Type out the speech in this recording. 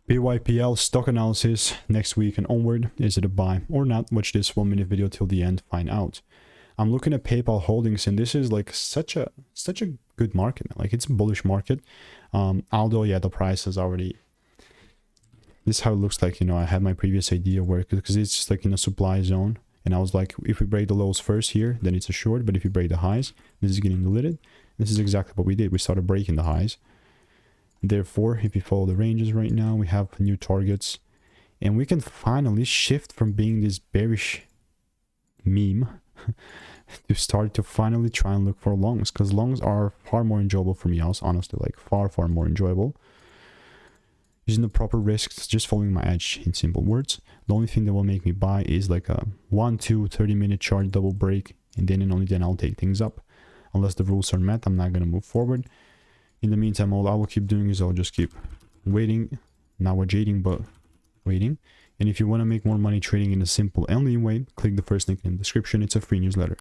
PYPL stock analysis next week and onward. Is it a buy or not? Watch this 1-minute video till the end, find out. I'm looking at PayPal holdings, and this is like such a good market. Like, it's a bullish market. Although yeah, the price is already, this is how it looks like. You know, I had my previous idea where, because it's just like in a supply zone, and I was like, if we break the lows first here, then it's a short. But if you break the highs, this is getting deleted. This is exactly what we did. We started breaking the highs. Therefore, if you follow the ranges right now, we have new targets, and we can finally shift from being this bearish meme to start to finally try and look for longs, because longs are far more enjoyable for me. Honestly, like far more enjoyable. Using the proper risks, just following my edge, in simple words. The only thing that will make me buy is like a 1-2 30-minute chart double break, and then and only then I'll take things up. Unless the rules are met, I'm not going to move forward. In the meantime, all I will keep doing is I'll just keep waiting, not waiting, but waiting. And if you want to make more money trading in a simple and lean way, click the first link in the description. It's a free newsletter.